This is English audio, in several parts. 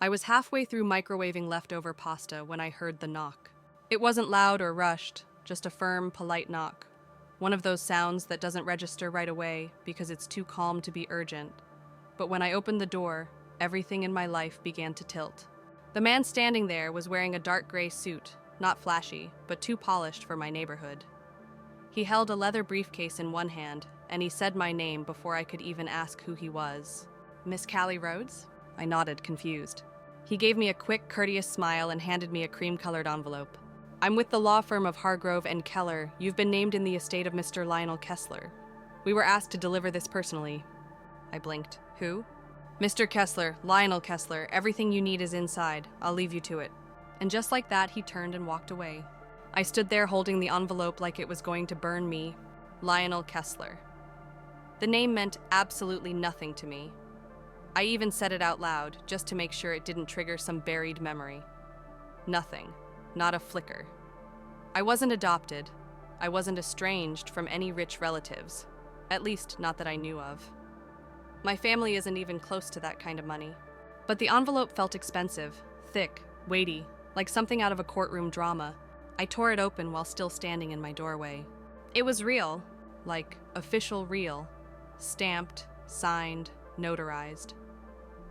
I was halfway through microwaving leftover pasta when I heard the knock. It wasn't loud or rushed, just a firm, polite knock. One of those sounds that doesn't register right away because it's too calm to be urgent. But when I opened the door, everything in my life began to tilt. The man standing there was wearing a dark gray suit, not flashy, but too polished for my neighborhood. He held a leather briefcase in one hand, and he said my name before I could even ask who he was. Miss Callie Rhodes? I nodded, confused. He gave me a quick, courteous smile and handed me a cream-colored envelope. I'm with the law firm of Hargrove and Keller. You've been named in the estate of Mr. Lionel Kessler. We were asked to deliver this personally. I blinked. Who? Mr. Kessler, Lionel Kessler. Everything you need is inside. I'll leave you to it. And just like that, he turned and walked away. I stood there holding the envelope like it was going to burn me. Lionel Kessler. The name meant absolutely nothing to me. I even said it out loud, just to make sure it didn't trigger some buried memory. Nothing. Not a flicker. I wasn't adopted. I wasn't estranged from any rich relatives. At least, not that I knew of. My family isn't even close to that kind of money. But the envelope felt expensive, thick, weighty, like something out of a courtroom drama. I tore it open while still standing in my doorway. It was real, like official real, stamped, signed, notarized.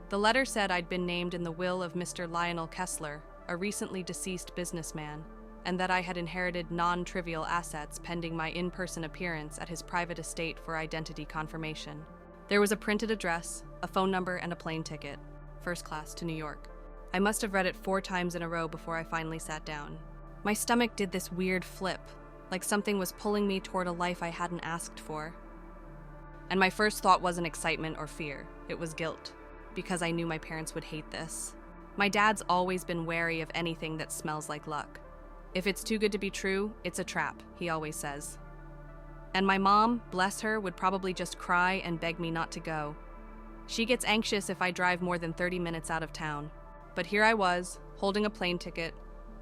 The letter said I'd been named in the will of Mr. Lionel Kessler, a recently deceased businessman, and that I had inherited non-trivial assets pending my in-person appearance at his private estate for identity confirmation. There was a printed address, a phone number, and a plane ticket, first class to New York. I must have read it 4 times in a row before I finally sat down. My stomach did this weird flip, like something was pulling me toward a life I hadn't asked for. And my first thought wasn't excitement or fear, it was guilt, because I knew my parents would hate this. My dad's always been wary of anything that smells like luck. If it's too good to be true, it's a trap, he always says. And my mom, bless her, would probably just cry and beg me not to go. She gets anxious if I drive more than 30 minutes out of town. But here I was, holding a plane ticket,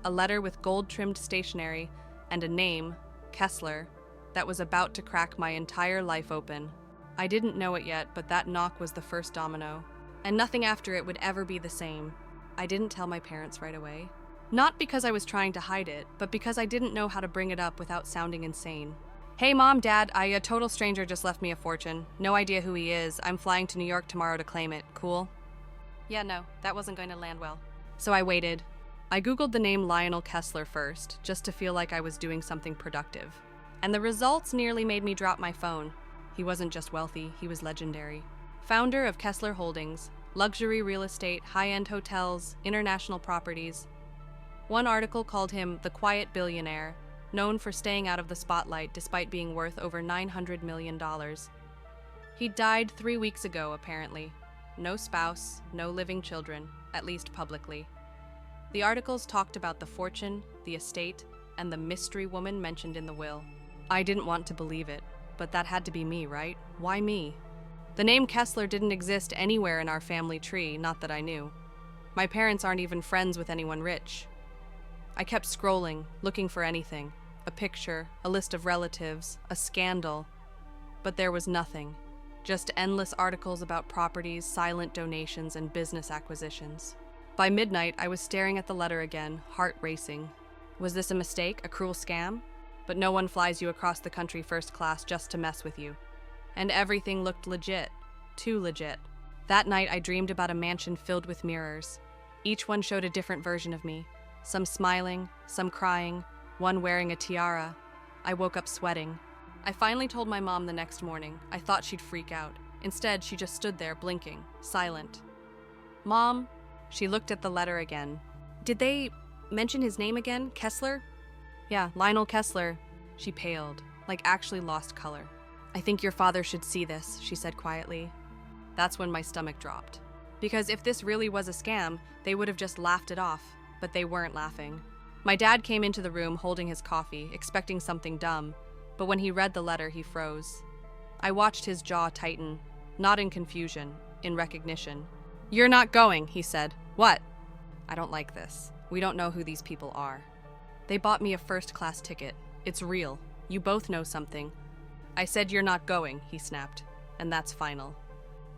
a letter with gold-trimmed stationery, and a name, Kessler, that was about to crack my entire life open. I didn't know it yet, but that knock was the first domino. And nothing after it would ever be the same. I didn't tell my parents right away. Not because I was trying to hide it, but because I didn't know how to bring it up without sounding insane. Hey Mom, Dad, a total stranger just left me a fortune. No idea who he is. I'm flying to New York tomorrow to claim it. Cool? Yeah, no, that wasn't going to land well. So I waited. I Googled the name Lionel Kessler first, just to feel like I was doing something productive. And the results nearly made me drop my phone. He wasn't just wealthy, he was legendary. Founder of Kessler Holdings, luxury real estate, high-end hotels, international properties. One article called him the quiet billionaire, known for staying out of the spotlight despite being worth over $900 million. He died 3 weeks ago, apparently. No spouse, no living children, at least publicly. The articles talked about the fortune, the estate, and the mystery woman mentioned in the will. I didn't want to believe it, but that had to be me, right? Why me? The name Kessler didn't exist anywhere in our family tree, not that I knew. My parents aren't even friends with anyone rich. I kept scrolling, looking for anything. A picture, a list of relatives, a scandal. But there was nothing. Just endless articles about properties, silent donations, and business acquisitions. By midnight, I was staring at the letter again, heart racing. Was this a mistake, a cruel scam? But no one flies you across the country first class just to mess with you. And everything looked legit. Too legit. That night, I dreamed about a mansion filled with mirrors. Each one showed a different version of me. Some smiling, some crying, one wearing a tiara. I woke up sweating. I finally told my mom the next morning. I thought she'd freak out. Instead, she just stood there, blinking, silent. Mom, she looked at the letter again. Did they mention his name again? Kessler? Yeah, Lionel Kessler. She paled, like actually lost color. I think your father should see this, she said quietly. That's when my stomach dropped. Because if this really was a scam, they would have just laughed it off, but they weren't laughing. My dad came into the room holding his coffee, expecting something dumb, but when he read the letter, he froze. I watched his jaw tighten, not in confusion, in recognition. You're not going, he said. What? I don't like this. We don't know who these people are. They bought me a first-class ticket. It's real. You both know something. I said you're not going, he snapped, and that's final.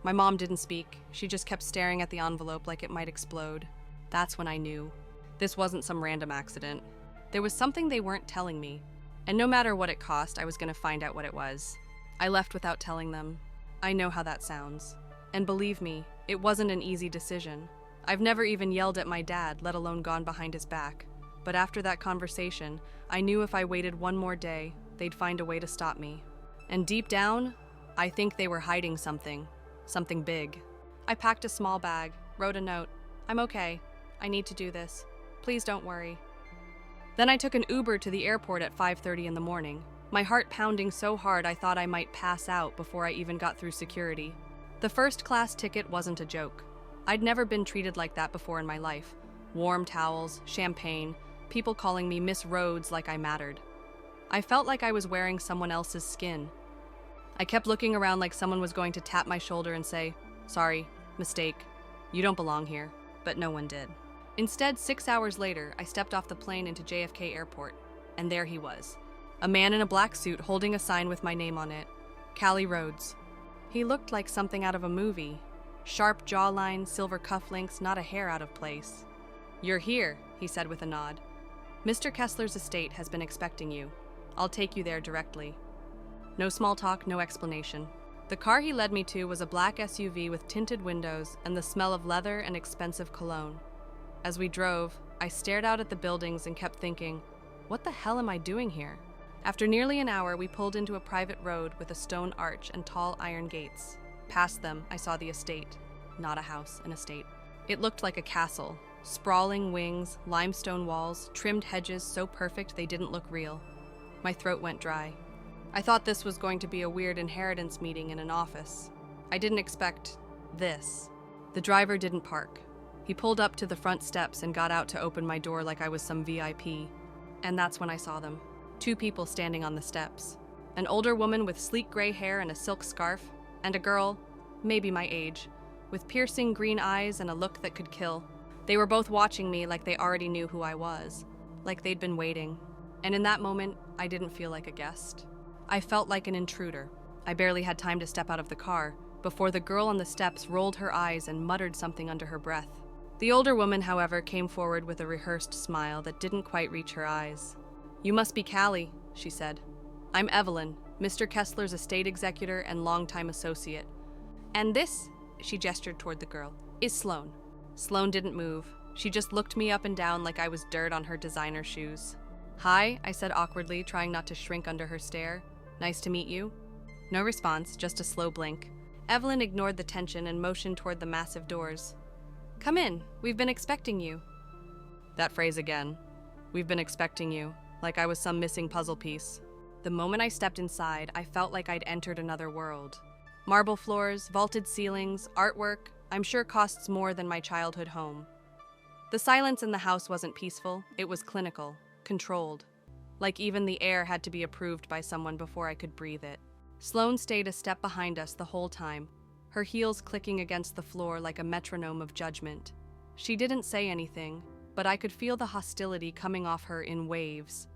My mom didn't speak. She just kept staring at the envelope like it might explode. That's when I knew. This wasn't some random accident. There was something they weren't telling me. And no matter what it cost, I was going to find out what it was. I left without telling them. I know how that sounds. And believe me, it wasn't an easy decision. I've never even yelled at my dad, let alone gone behind his back. But after that conversation, I knew if I waited one more day, they'd find a way to stop me. And deep down, I think they were hiding something big. I packed a small bag, wrote a note. I'm okay. I need to do this. Please don't worry. Then I took an Uber to the airport at 5:30 in the morning, my heart pounding so hard I thought I might pass out before I even got through security. The first-class ticket wasn't a joke. I'd never been treated like that before in my life. Warm towels, champagne, people calling me Miss Rhodes like I mattered. I felt like I was wearing someone else's skin. I kept looking around like someone was going to tap my shoulder and say, "Sorry, mistake. You don't belong here." But no one did. Instead, 6 hours later, I stepped off the plane into JFK Airport, and there he was. A man in a black suit holding a sign with my name on it. Callie Rhodes. He looked like something out of a movie. Sharp jawline, silver cufflinks, not a hair out of place. "You're here," he said with a nod. "Mr. Kessler's estate has been expecting you. I'll take you there directly." No small talk, no explanation. The car he led me to was a black SUV with tinted windows and the smell of leather and expensive cologne. As we drove, I stared out at the buildings and kept thinking, what the hell am I doing here? After nearly an hour, we pulled into a private road with a stone arch and tall iron gates. Past them, I saw the estate. Not a house, an estate. It looked like a castle. Sprawling wings, limestone walls, trimmed hedges so perfect they didn't look real. My throat went dry. I thought this was going to be a weird inheritance meeting in an office. I didn't expect this. The driver didn't park. He pulled up to the front steps and got out to open my door like I was some VIP. And that's when I saw them. 2 people standing on the steps. An older woman with sleek gray hair and a silk scarf, and a girl, maybe my age, with piercing green eyes and a look that could kill. They were both watching me like they already knew who I was, like they'd been waiting. And in that moment, I didn't feel like a guest. I felt like an intruder. I barely had time to step out of the car before the girl on the steps rolled her eyes and muttered something under her breath. The older woman, however, came forward with a rehearsed smile that didn't quite reach her eyes. "You must be Callie," she said. "I'm Evelyn, Mr. Kessler's estate executor and longtime associate. And this," she gestured toward the girl, "is Sloane." Sloane didn't move. She just looked me up and down like I was dirt on her designer shoes. "Hi," I said awkwardly, trying not to shrink under her stare. "Nice to meet you." No response, just a slow blink. Evelyn ignored the tension and motioned toward the massive doors. "Come in. We've been expecting you." That phrase again. "We've been expecting you," like I was some missing puzzle piece. The moment I stepped inside, I felt like I'd entered another world. Marble floors, vaulted ceilings, artwork, I'm sure costs more than my childhood home. The silence in the house wasn't peaceful, it was clinical, controlled. Like even the air had to be approved by someone before I could breathe it. Sloane stayed a step behind us the whole time, her heels clicking against the floor like a metronome of judgment. She didn't say anything, but I could feel the hostility coming off her in waves.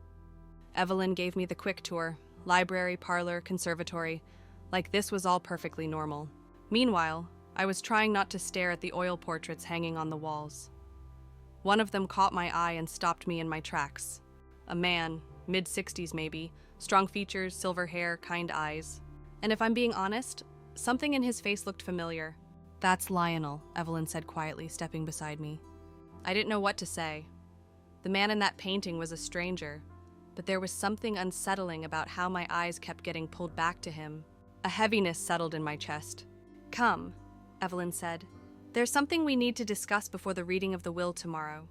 Evelyn gave me the quick tour, library, parlor, conservatory, like this was all perfectly normal. Meanwhile, I was trying not to stare at the oil portraits hanging on the walls. One of them caught my eye and stopped me in my tracks. A man, mid-60s maybe, strong features, silver hair, kind eyes. And if I'm being honest, something in his face looked familiar. "That's Lionel," Evelyn said quietly, stepping beside me. I didn't know what to say. The man in that painting was a stranger, but there was something unsettling about how my eyes kept getting pulled back to him. A heaviness settled in my chest. "Come," Evelyn said. "There's something we need to discuss before the reading of the will tomorrow."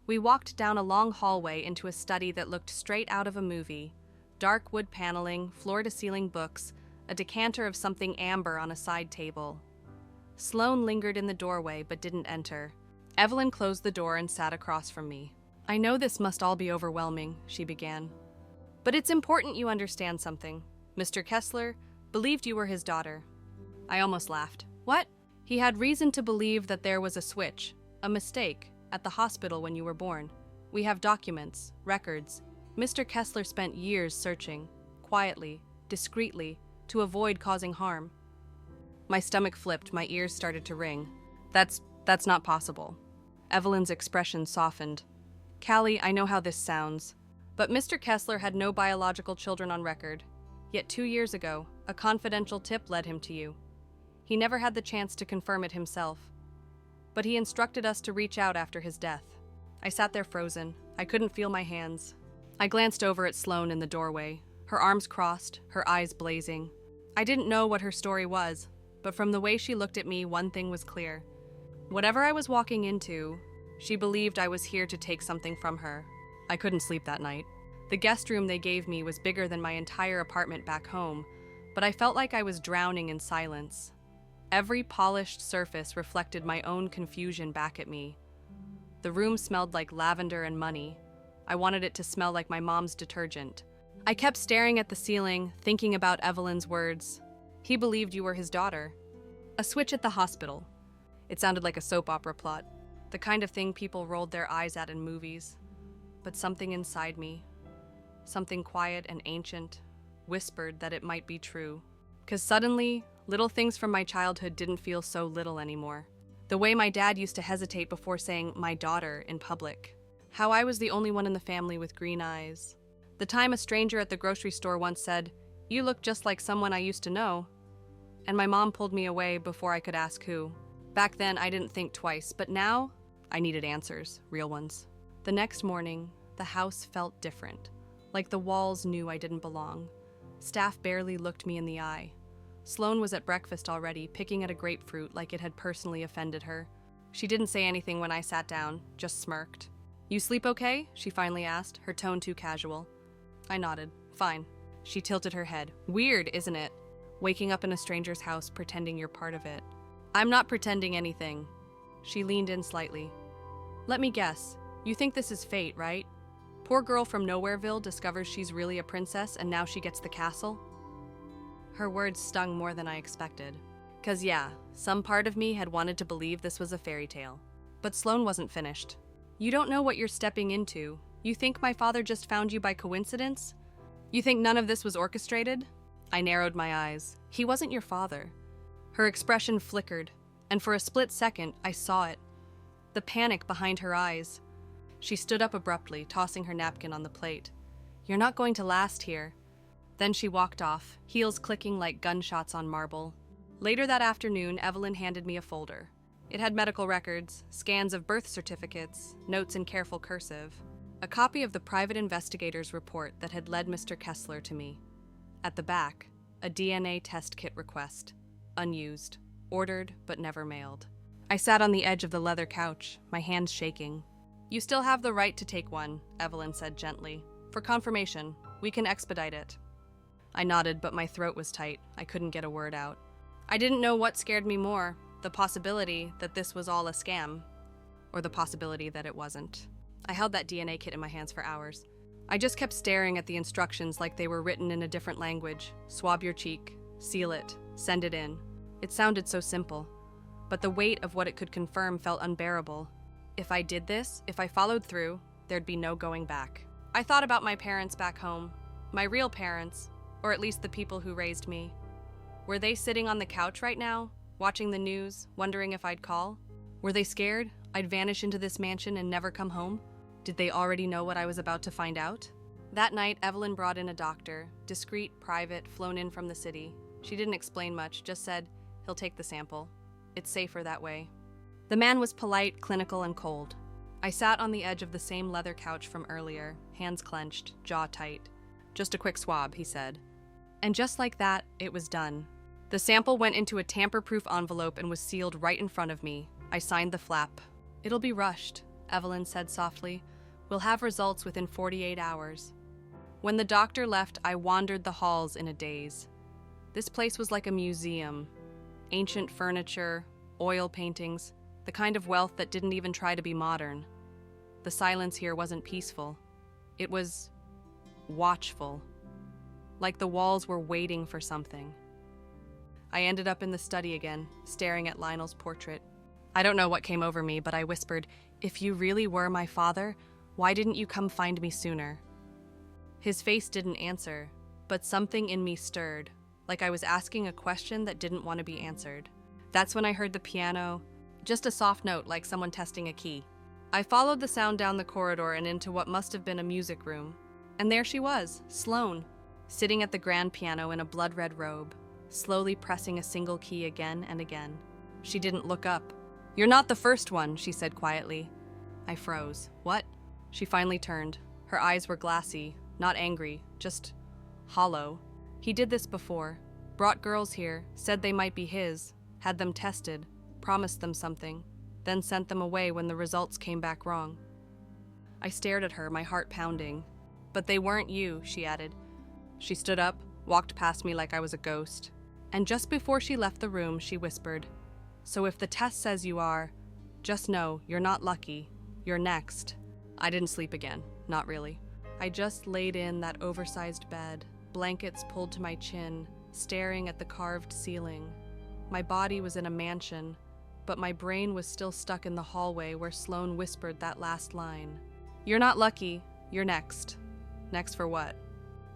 We walked down a long hallway into a study that looked straight out of a movie. Dark wood paneling, floor-to-ceiling books, a decanter of something amber on a side table. Sloane lingered in the doorway but didn't enter. Evelyn closed the door and sat across from me. "I know this must all be overwhelming," she began. "But it's important you understand something. Mr. Kessler believed you were his daughter." I almost laughed. "What?" "He had reason to believe that there was a switch, a mistake, at the hospital when you were born. We have documents, records. Mr. Kessler spent years searching, quietly, discreetly, to avoid causing harm." My stomach flipped, my ears started to ring. That's not possible. Evelyn's expression softened. Callie, I know how this sounds, but Mr. Kessler had no biological children on record. Yet 2 years ago, a confidential tip led him to you. He never had the chance to confirm it himself, but he instructed us to reach out after his death. I sat there frozen. I couldn't feel my hands. I glanced over at Sloane in the doorway, her arms crossed, her eyes blazing. I didn't know what her story was, but from the way she looked at me, one thing was clear. Whatever I was walking into, she believed I was here to take something from her. I couldn't sleep that night. The guest room they gave me was bigger than my entire apartment back home, but I felt like I was drowning in silence. Every polished surface reflected my own confusion back at me. The room smelled like lavender and money. I wanted it to smell like my mom's detergent. I kept staring at the ceiling, thinking about Evelyn's words. He believed you were his daughter. A switch at the hospital. It sounded like a soap opera plot, the kind of thing people rolled their eyes at in movies. But something inside me, something quiet and ancient, whispered that it might be true. 'Cause suddenly, little things from my childhood didn't feel so little anymore. The way my dad used to hesitate before saying "my daughter" in public. How I was the only one in the family with green eyes. The time a stranger at the grocery store once said, "You look just like someone I used to know." And my mom pulled me away before I could ask who. Back then, I didn't think twice, but now, I needed answers, real ones. The next morning, the house felt different. Like the walls knew I didn't belong. Staff barely looked me in the eye. Sloane was at breakfast already, picking at a grapefruit like it had personally offended her. She didn't say anything when I sat down, just smirked. "You sleep okay?" she finally asked, her tone too casual. I nodded. "Fine." She tilted her head. "Weird, isn't it? Waking up in a stranger's house, pretending you're part of it." "I'm not pretending anything." She leaned in slightly. "Let me guess. You think this is fate, right? Poor girl from Nowhereville discovers she's really a princess and now she gets the castle?" Her words stung more than I expected. 'Cause yeah, some part of me had wanted to believe this was a fairy tale. But Sloane wasn't finished. "You don't know what you're stepping into. You think my father just found you by coincidence? You think none of this was orchestrated?" I narrowed my eyes. "He wasn't your father." Her expression flickered, and for a split second, I saw it. The panic behind her eyes. She stood up abruptly, tossing her napkin on the plate. "You're not going to last here." Then she walked off, heels clicking like gunshots on marble. Later that afternoon, Evelyn handed me a folder. It had medical records, scans of birth certificates, notes in careful cursive, a copy of the private investigator's report that had led Mr. Kessler to me. At the back, a DNA test kit request, unused, ordered but never mailed. I sat on the edge of the leather couch, my hands shaking. "You still have the right to take one," Evelyn said gently. "For confirmation, we can expedite it." I nodded, but my throat was tight. I couldn't get a word out. I didn't know what scared me more, the possibility that this was all a scam, or the possibility that it wasn't. I held that DNA kit in my hands for hours. I just kept staring at the instructions like they were written in a different language. Swab your cheek, seal it, send it in. It sounded so simple, but the weight of what it could confirm felt unbearable. If I did this, if I followed through, there'd be no going back. I thought about my parents back home, my real parents, or at least the people who raised me. Were they sitting on the couch right now, watching the news, wondering if I'd call? Were they scared I'd vanish into this mansion and never come home? Did they already know what I was about to find out? That night, Evelyn brought in a doctor, discreet, private, flown in from the city. She didn't explain much, just said, "He'll take the sample. It's safer that way." The man was polite, clinical, and cold. I sat on the edge of the same leather couch from earlier, hands clenched, jaw tight. "Just a quick swab," he said. And just like that, it was done. The sample went into a tamper-proof envelope and was sealed right in front of me. I signed the flap. "It'll be rushed," Evelyn said softly. "We'll have results within 48 hours." When the doctor left, I wandered the halls in a daze. This place was like a museum. Ancient furniture, oil paintings, the kind of wealth that didn't even try to be modern. The silence here wasn't peaceful. It was watchful. Like the walls were waiting for something. I ended up in the study again, staring at Lionel's portrait. I don't know what came over me, but I whispered, "If you really were my father, why didn't you come find me sooner?" His face didn't answer, but something in me stirred, like I was asking a question that didn't want to be answered. That's when I heard the piano, just a soft note like someone testing a key. I followed the sound down the corridor and into what must have been a music room. And there she was, Sloane, sitting at the grand piano in a blood-red robe, slowly pressing a single key again and again. She didn't look up. "You're not the first one," she said quietly. I froze. "What?" She finally turned. Her eyes were glassy, not angry, just hollow. "He did this before. Brought girls here, said they might be his, had them tested, promised them something, then sent them away when the results came back wrong." I stared at her, my heart pounding. "But they weren't you," she added. She stood up, walked past me like I was a ghost. And just before she left the room, she whispered, "So if the test says you are, just know you're not lucky. You're next." I didn't sleep again. Not really. I just laid in that oversized bed, blankets pulled to my chin, staring at the carved ceiling. My body was in a mansion, but my brain was still stuck in the hallway where Sloane whispered that last line. "You're not lucky. You're next." Next for what?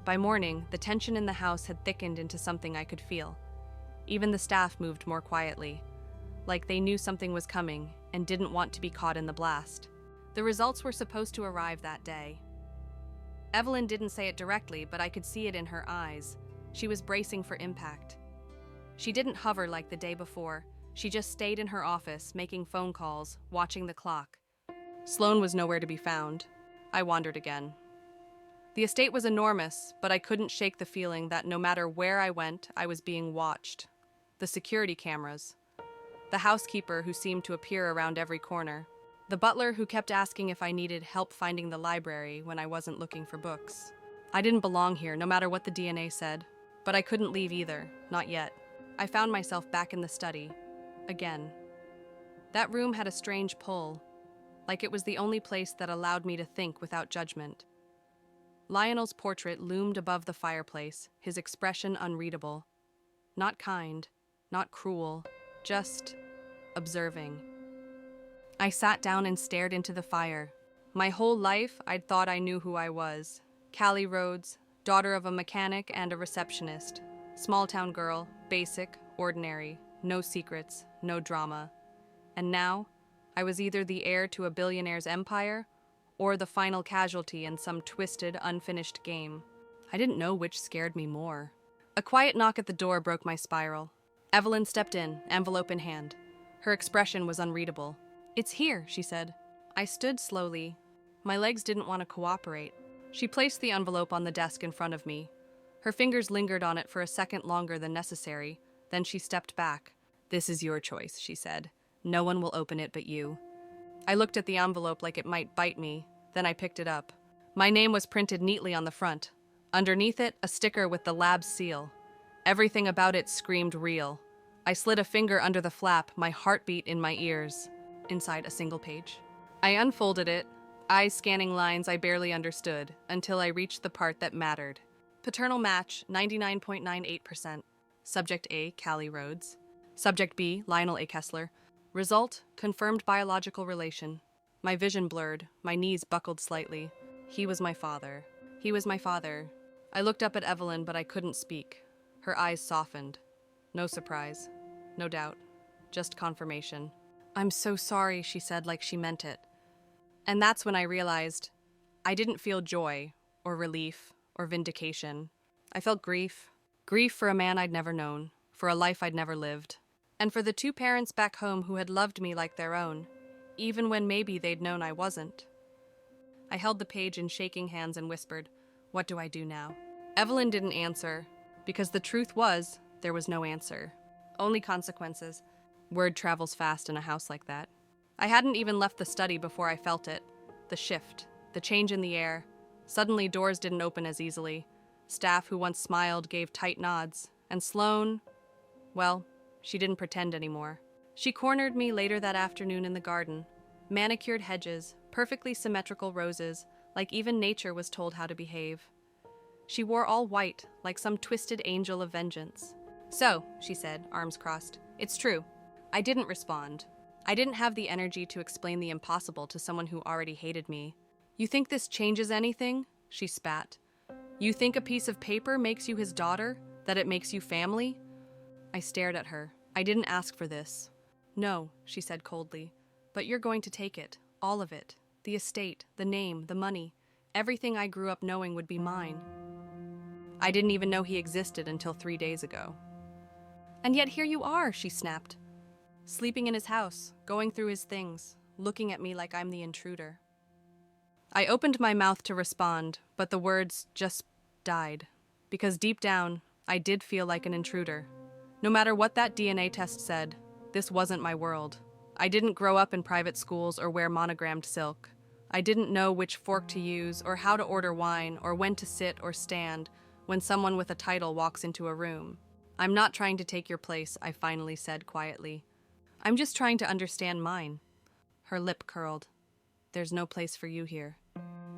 By morning, the tension in the house had thickened into something I could feel. Even the staff moved more quietly, like they knew something was coming and didn't want to be caught in the blast. The results were supposed to arrive that day. Evelyn didn't say it directly, but I could see it in her eyes. She was bracing for impact. She didn't hover like the day before. She just stayed in her office, making phone calls, watching the clock. Sloane was nowhere to be found. I wandered again. The estate was enormous, but I couldn't shake the feeling that no matter where I went, I was being watched. The security cameras. The housekeeper who seemed to appear around every corner. The butler who kept asking if I needed help finding the library when I wasn't looking for books. I didn't belong here, no matter what the DNA said. But I couldn't leave either, not yet. I found myself back in the study. Again. That room had a strange pull, like it was the only place that allowed me to think without judgment. Lionel's portrait loomed above the fireplace, his expression unreadable. Not kind, not cruel, just observing. I sat down and stared into the fire. My whole life, I'd thought I knew who I was. Callie Rhodes, daughter of a mechanic and a receptionist. Small-town girl, basic, ordinary, no secrets, no drama. And now, I was either the heir to a billionaire's empire or the final casualty in some twisted, unfinished game. I didn't know which scared me more. A quiet knock at the door broke my spiral. Evelyn stepped in, envelope in hand. Her expression was unreadable. "It's here," she said. I stood slowly. My legs didn't want to cooperate. She placed the envelope on the desk in front of me. Her fingers lingered on it for a second longer than necessary. Then she stepped back. "This is your choice," she said. "No one will open it but you." I looked at the envelope like it might bite me, then I picked it up. My name was printed neatly on the front. Underneath it, a sticker with the lab's seal. Everything about it screamed real. I slid a finger under the flap, my heartbeat in my ears. Inside a single page. I unfolded it, eyes scanning lines I barely understood, until I reached the part that mattered. Paternal match, 99.98%. Subject A, Callie Rhodes. Subject B, Lionel A. Kessler. Result, confirmed biological relation. My vision blurred, my knees buckled slightly. He was my father. He was my father. I looked up at Evelyn, but I couldn't speak. Her eyes softened. No surprise. No doubt. Just confirmation. "I'm so sorry," she said like she meant it. And that's when I realized I didn't feel joy, or relief, or vindication. I felt grief. Grief for a man I'd never known, for a life I'd never lived. And for the two parents back home who had loved me like their own, even when maybe they'd known I wasn't. I held the page in shaking hands and whispered, "What do I do now?" Evelyn didn't answer, because the truth was, there was no answer. Only consequences. Word travels fast in a house like that. I hadn't even left the study before I felt it. The shift, the change in the air. Suddenly doors didn't open as easily. Staff who once smiled gave tight nods. And Sloane, well, she didn't pretend anymore. She cornered me later that afternoon in the garden. Manicured hedges, perfectly symmetrical roses, like even nature was told how to behave. She wore all white, like some twisted angel of vengeance. "So," she said, arms crossed, "it's true." I didn't respond. I didn't have the energy to explain the impossible to someone who already hated me. "You think this changes anything?" She spat. "You think a piece of paper makes you his daughter? That it makes you family? I stared at her. I didn't ask for this. No, she said coldly. But you're going to take it. All of it. The estate, the name, the money. Everything I grew up knowing would be mine. I didn't even know he existed until 3 days ago. And yet here you are, she snapped. Sleeping in his house, going through his things, looking at me like I'm the intruder. I opened my mouth to respond, but the words just died. Because deep down, I did feel like an intruder. No matter what that DNA test said, this wasn't my world. I didn't grow up in private schools or wear monogrammed silk. I didn't know which fork to use or how to order wine or when to sit or stand when someone with a title walks into a room. I'm not trying to take your place, I finally said quietly. I'm just trying to understand mine. Her lip curled. There's no place for you here.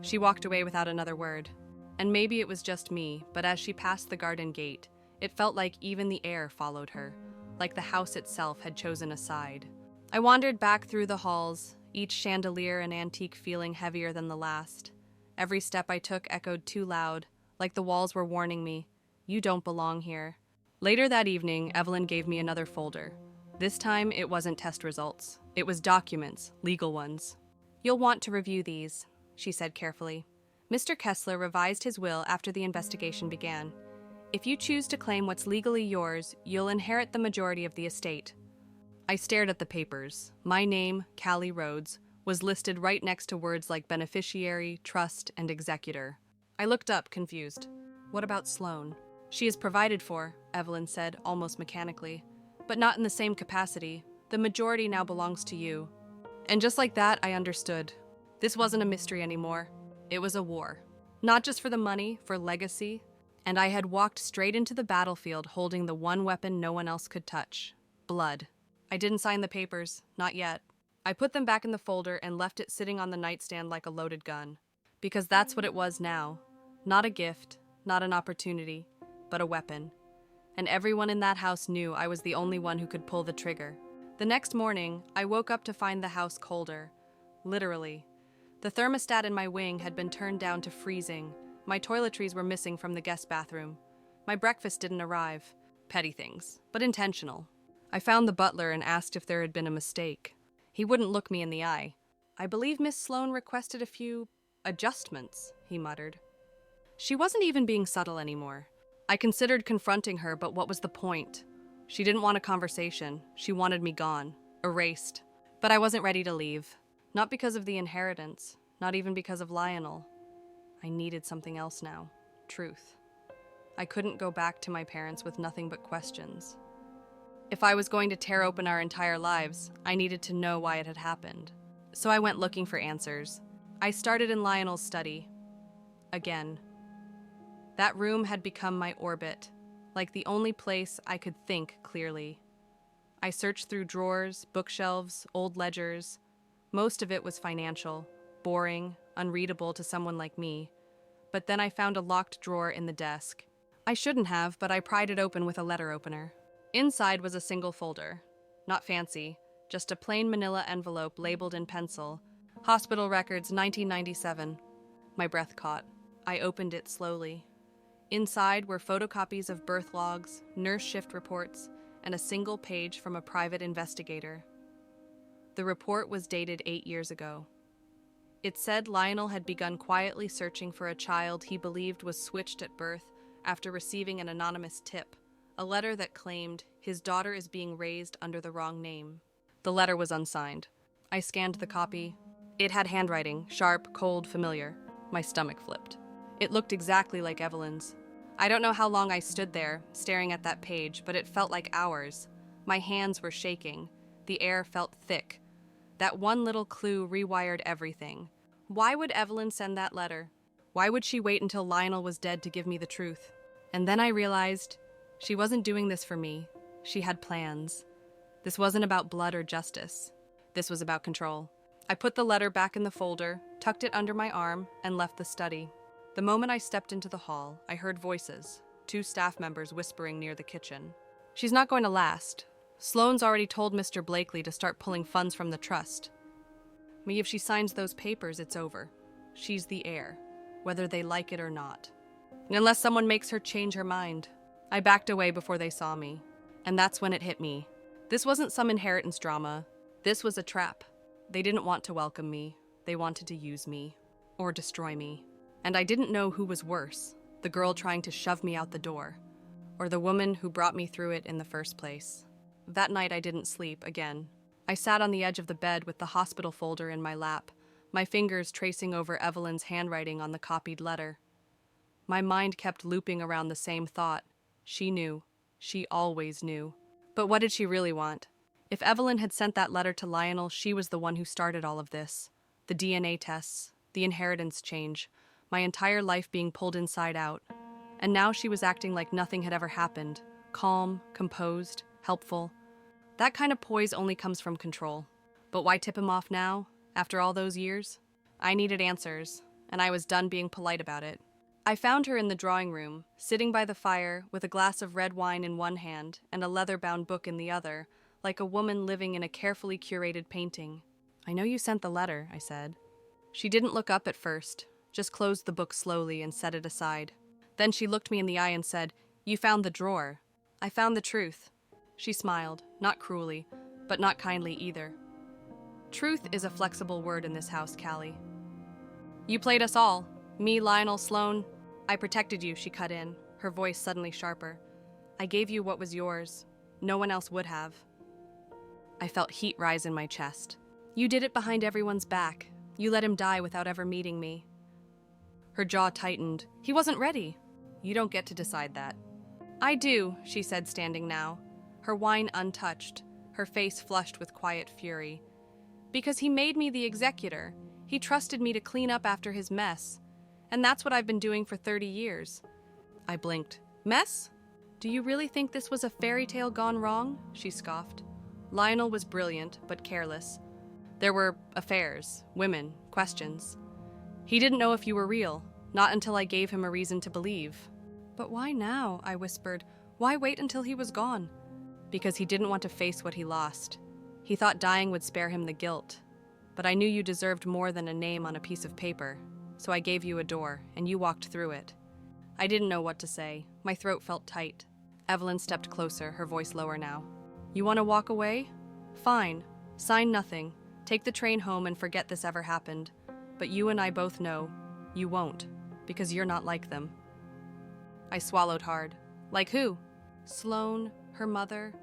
She walked away without another word. And maybe it was just me, but as she passed the garden gate, it felt like even the air followed her, like the house itself had chosen a side. I wandered back through the halls, each chandelier and antique feeling heavier than the last. Every step I took echoed too loud, like the walls were warning me, you don't belong here. Later that evening, Evelyn gave me another folder. This time, it wasn't test results. It was documents, legal ones. You'll want to review these, she said carefully. Mr. Kessler revised his will after the investigation began. If you choose to claim what's legally yours, you'll inherit the majority of the estate. I stared at the papers. My name, Callie Rhodes, was listed right next to words like beneficiary, trust, and executor. I looked up, confused. What about Sloane? She is provided for, Evelyn said, almost mechanically. But not in the same capacity. The majority now belongs to you. And just like that, I understood. This wasn't a mystery anymore. It was a war. Not just for the money, for legacy. And I had walked straight into the battlefield holding the one weapon no one else could touch. Blood. I didn't sign the papers, not yet. I put them back in the folder and left it sitting on the nightstand like a loaded gun. Because that's what it was now. Not a gift, not an opportunity, but a weapon. And everyone in that house knew I was the only one who could pull the trigger. The next morning, I woke up to find the house colder. Literally. The thermostat in my wing had been turned down to freezing. My toiletries were missing from the guest bathroom. My breakfast didn't arrive. Petty things, but intentional. I found the butler and asked if there had been a mistake. He wouldn't look me in the eye. I believe Miss Sloane requested a few adjustments, he muttered. She wasn't even being subtle anymore. I considered confronting her, but what was the point? She didn't want a conversation. She wanted me gone, erased. But I wasn't ready to leave. Not because of the inheritance, not even because of Lionel. I needed something else now. Truth. I couldn't go back to my parents with nothing but questions. If I was going to tear open our entire lives, I needed to know why it had happened. So I went looking for answers. I started in Lionel's study. Again. That room had become my orbit, like the only place I could think clearly. I searched through drawers, bookshelves, old ledgers. Most of it was financial, boring, unreadable to someone like me. But then I found a locked drawer in the desk. I shouldn't have, but I pried it open with a letter opener. Inside was a single folder. Not fancy, just a plain manila envelope labeled in pencil. Hospital records 1997. My breath caught. I opened it slowly. Inside were photocopies of birth logs, nurse shift reports, and a single page from a private investigator. The report was dated 8 years ago. It said Lionel had begun quietly searching for a child he believed was switched at birth after receiving an anonymous tip, a letter that claimed his daughter is being raised under the wrong name. The letter was unsigned. I scanned the copy. It had handwriting, sharp, cold, familiar. My stomach flipped. It looked exactly like Evelyn's. I don't know how long I stood there, staring at that page, but it felt like hours. My hands were shaking. The air felt thick. That one little clue rewired everything. Why would Evelyn send that letter? Why would she wait until Lionel was dead to give me the truth? And then I realized she wasn't doing this for me. She had plans. This wasn't about blood or justice. This was about control. I put the letter back in the folder, tucked it under my arm, and left the study. The moment I stepped into the hall, I heard voices, 2 staff members whispering near the kitchen. She's not going to last. Sloane's already told Mr. Blakely to start pulling funds from the trust. Maybe if she signs those papers, it's over. She's the heir, whether they like it or not. Unless someone makes her change her mind. I backed away before they saw me. And that's when it hit me. This wasn't some inheritance drama. This was a trap. They didn't want to welcome me. They wanted to use me. Or destroy me. And I didn't know who was worse, the girl trying to shove me out the door, or the woman who brought me through it in the first place. That night I didn't sleep again. I sat on the edge of the bed with the hospital folder in my lap, my fingers tracing over Evelyn's handwriting on the copied letter. My mind kept looping around the same thought. She knew. She always knew. But what did she really want? If Evelyn had sent that letter to Lionel, she was the one who started all of this. The DNA tests, the inheritance change, my entire life being pulled inside out. And now she was acting like nothing had ever happened, calm, composed, helpful. That kind of poise only comes from control. But why tip him off now, after all those years? I needed answers, and I was done being polite about it. I found her in the drawing room, sitting by the fire with a glass of red wine in one hand and a leather-bound book in the other, like a woman living in a carefully curated painting. "I know you sent the letter," I said. She didn't look up at first, just closed the book slowly and set it aside. Then she looked me in the eye and said, "You found the drawer." "I found the truth." She smiled, not cruelly, but not kindly either. Truth is a flexible word in this house, Callie. "You played us all. Me, Lionel, Sloane. I protected you," she cut in, her voice suddenly sharper. "I gave you what was yours. No one else would have." I felt heat rise in my chest. "You did it behind everyone's back. You let him die without ever meeting me." Her jaw tightened. "He wasn't ready." "You don't get to decide that." "I do," she said, standing now, her wine untouched, her face flushed with quiet fury. "Because he made me the executor. He trusted me to clean up after his mess. And that's what I've been doing for 30 years. I blinked. "Mess? Do you really think this was a fairy tale gone wrong?" she scoffed. Lionel was brilliant, but careless. There were affairs, women, questions. He didn't know if you were real, not until I gave him a reason to believe. "But why now?" I whispered. "Why wait until he was gone?" Because he didn't want to face what he lost. He thought dying would spare him the guilt. But I knew you deserved more than a name on a piece of paper, so I gave you a door, and you walked through it. I didn't know what to say. My throat felt tight. Evelyn stepped closer, her voice lower now. "You want to walk away? Fine. Sign nothing. Take the train home and forget this ever happened. But you and I both know you won't, because you're not like them." I swallowed hard. "Like who?" "Sloane, her mother,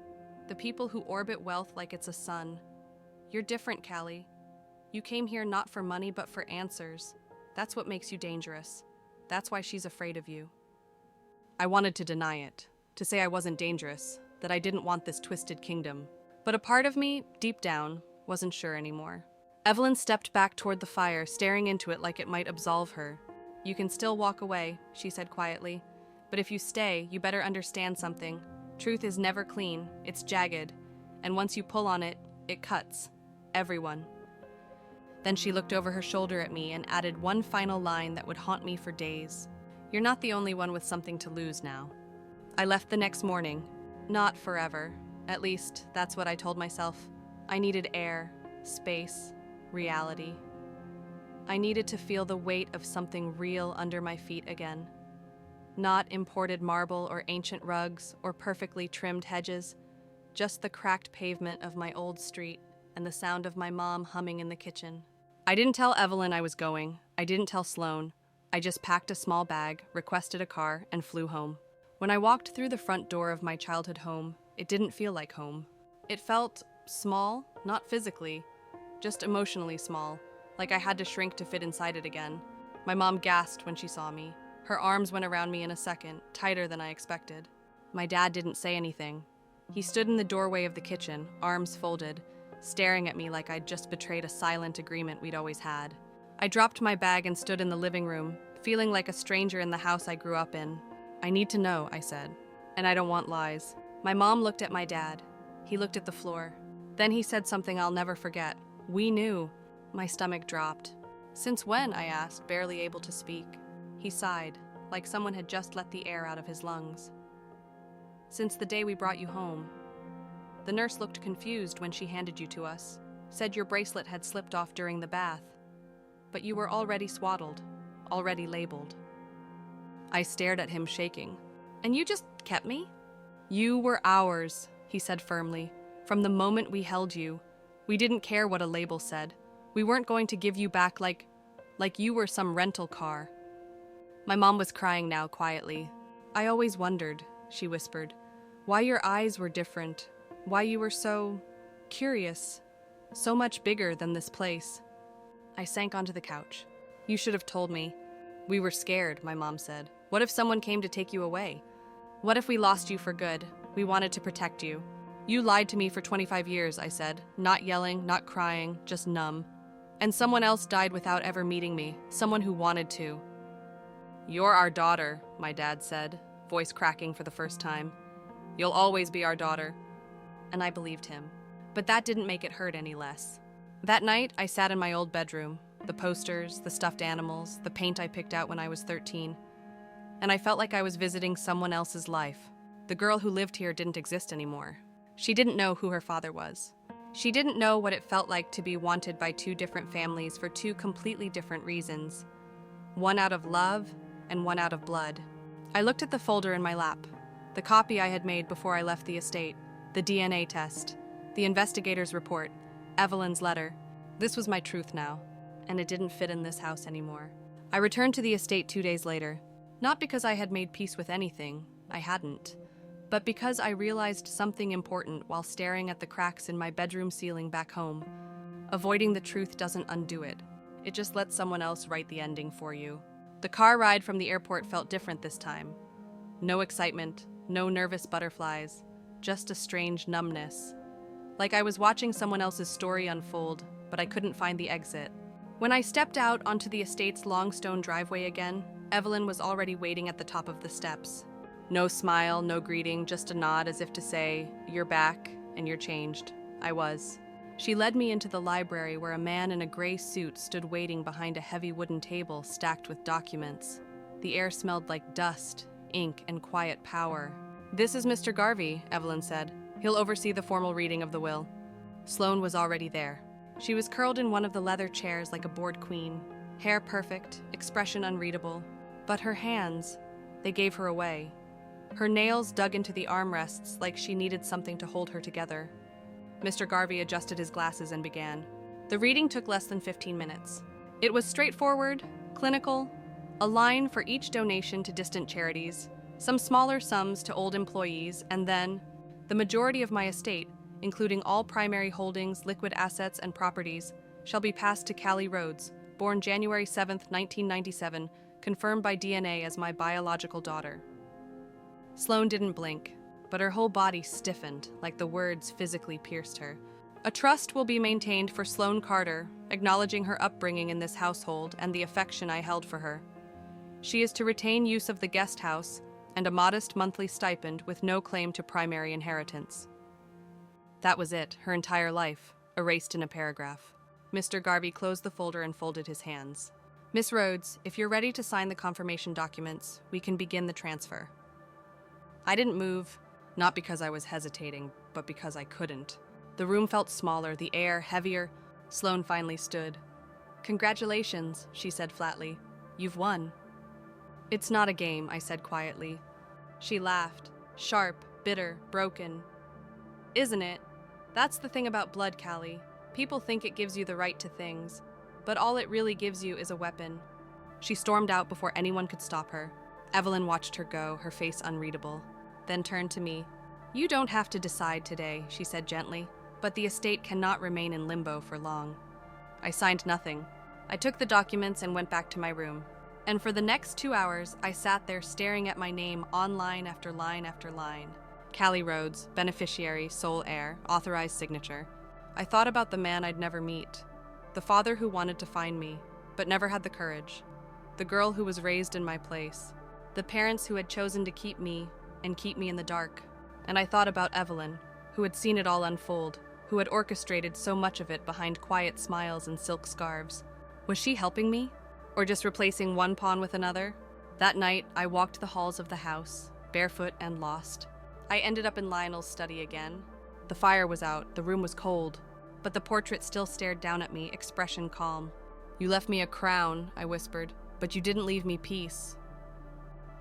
the people who orbit wealth like it's a sun. You're different, Callie. You came here not for money but for answers. That's what makes you dangerous. That's why she's afraid of you." I wanted to deny it, to say I wasn't dangerous, that I didn't want this twisted kingdom. But a part of me, deep down, wasn't sure anymore. Evelyn stepped back toward the fire, staring into it like it might absolve her. "You can still walk away," she said quietly. "But if you stay, you better understand something. Truth is never clean, it's jagged. And once you pull on it, it cuts. Everyone." Then she looked over her shoulder at me and added one final line that would haunt me for days. "You're not the only one with something to lose now." I left the next morning. Not forever. At least, that's what I told myself. I needed air, space, reality. I needed to feel the weight of something real under my feet again. Not imported marble or ancient rugs or perfectly trimmed hedges, just the cracked pavement of my old street and the sound of my mom humming in the kitchen. I didn't tell Evelyn I was going. I didn't tell Sloane. I just packed a small bag, requested a car, and flew home. When I walked through the front door of my childhood home, it didn't feel like home. It felt small, not physically, just emotionally small, like I had to shrink to fit inside it again. My mom gasped when she saw me. Her arms went around me in a second, tighter than I expected. My dad didn't say anything. He stood in the doorway of the kitchen, arms folded, staring at me like I'd just betrayed a silent agreement we'd always had. I dropped my bag and stood in the living room, feeling like a stranger in the house I grew up in. "I need to know," I said, "and I don't want lies." My mom looked at my dad. He looked at the floor. Then he said something I'll never forget. "We knew." My stomach dropped. "Since when?" I asked, barely able to speak. He sighed, like someone had just let the air out of his lungs. "Since the day we brought you home. The nurse looked confused when she handed you to us, said your bracelet had slipped off during the bath. But you were already swaddled, already labeled." I stared at him, shaking. And you just kept me? You were ours, he said firmly. From the moment we held you, we didn't care what a label said. We weren't going to give you back like you were some rental car. My mom was crying now quietly. I always wondered, she whispered, why your eyes were different, why you were so curious, so much bigger than this place. I sank onto the couch. You should have told me. We were scared, my mom said. What if someone came to take you away? What if we lost you for good? We wanted to protect you. You lied to me for 25 years, I said, not yelling, not crying, just numb. And someone else died without ever meeting me, someone who wanted to. You're our daughter, my dad said, voice cracking for the first time. You'll always be our daughter. And I believed him. But that didn't make it hurt any less. That night, I sat in my old bedroom, the posters, the stuffed animals, the paint I picked out when I was 13. And I felt like I was visiting someone else's life. The girl who lived here didn't exist anymore. She didn't know who her father was. She didn't know what it felt like to be wanted by two different families for two completely different reasons. One out of love and one out of blood. I looked at the folder in my lap, the copy I had made before I left the estate, the DNA test, the investigator's report, Evelyn's letter. This was my truth now, and it didn't fit in this house anymore. I returned to the estate 2 days later, not because I had made peace with anything, I hadn't, but because I realized something important while staring at the cracks in my bedroom ceiling back home. Avoiding the truth doesn't undo it. It just lets someone else write the ending for you. The car ride from the airport felt different this time. No excitement, no nervous butterflies, just a strange numbness. Like I was watching someone else's story unfold, but I couldn't find the exit. When I stepped out onto the estate's long stone driveway again, Evelyn was already waiting at the top of the steps. No smile, no greeting, just a nod as if to say, "You're back, and you're changed." I was. She led me into the library where a man in a gray suit stood waiting behind a heavy wooden table stacked with documents. The air smelled like dust, ink, and quiet power. "This is Mr. Garvey," Evelyn said. "He'll oversee the formal reading of the will." Sloane was already there. She was curled in one of the leather chairs like a bored queen, hair perfect, expression unreadable. But her hands, they gave her away. Her nails dug into the armrests like she needed something to hold her together. Mr. Garvey adjusted his glasses and began. The reading took less than 15 minutes. It was straightforward, clinical, a line for each donation to distant charities, some smaller sums to old employees, and then the majority of my estate, including all primary holdings, liquid assets, and properties, shall be passed to Callie Rhodes, born January 7, 1997, confirmed by DNA as my biological daughter. Sloane didn't blink, but her whole body stiffened like the words physically pierced her. A trust will be maintained for Sloane Carter, acknowledging her upbringing in this household and the affection I held for her. She is to retain use of the guest house and a modest monthly stipend with no claim to primary inheritance. That was it, her entire life, erased in a paragraph. Mr. Garvey closed the folder and folded his hands. "Miss Rhodes, if you're ready to sign the confirmation documents, we can begin the transfer." I didn't move, not because I was hesitating, but because I couldn't. The room felt smaller, the air heavier. Sloane finally stood. "Congratulations," she said flatly. "You've won." "It's not a game," I said quietly. She laughed, sharp, bitter, broken. "Isn't it? That's the thing about blood, Callie. People think it gives you the right to things, but all it really gives you is a weapon." She stormed out before anyone could stop her. Evelyn watched her go, her face unreadable, then turned to me. "You don't have to decide today," she said gently, "but the estate cannot remain in limbo for long." I signed nothing. I took the documents and went back to my room. And for the next 2 hours, I sat there staring at my name on line after line after line. Callie Rhodes, beneficiary, sole heir, authorized signature. I thought about the man I'd never meet, the father who wanted to find me, but never had the courage, the girl who was raised in my place, the parents who had chosen to keep me in the dark. And I thought about Evelyn, who had seen it all unfold, who had orchestrated so much of it behind quiet smiles and silk scarves. Was she helping me? Or just replacing one pawn with another? That night, I walked the halls of the house, barefoot and lost. I ended up in Lionel's study again. The fire was out, the room was cold, but the portrait still stared down at me, expression calm. "You left me a crown," I whispered, "but you didn't leave me peace."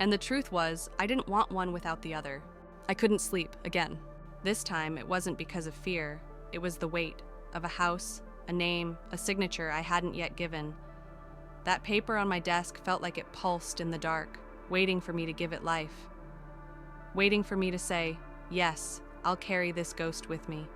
And the truth was, I didn't want one without the other. I couldn't sleep, again. This time, it wasn't because of fear. It was the weight of a house, a name, a signature I hadn't yet given. That paper on my desk felt like it pulsed in the dark, waiting for me to give it life. Waiting for me to say, yes, I'll carry this ghost with me.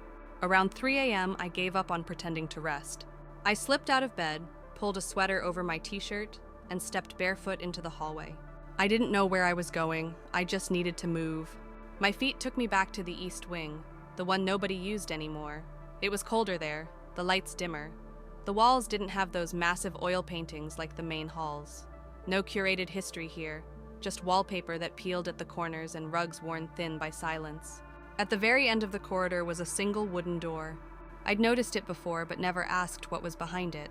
Around 3 a.m., I gave up on pretending to rest. I slipped out of bed, pulled a sweater over my t-shirt, and stepped barefoot into the hallway. I didn't know where I was going, I just needed to move. My feet took me back to the East Wing, the one nobody used anymore. It was colder there, the lights dimmer. The walls didn't have those massive oil paintings like the main halls. No curated history here, just wallpaper that peeled at the corners and rugs worn thin by silence. At the very end of the corridor was a single wooden door. I'd noticed it before but never asked what was behind it.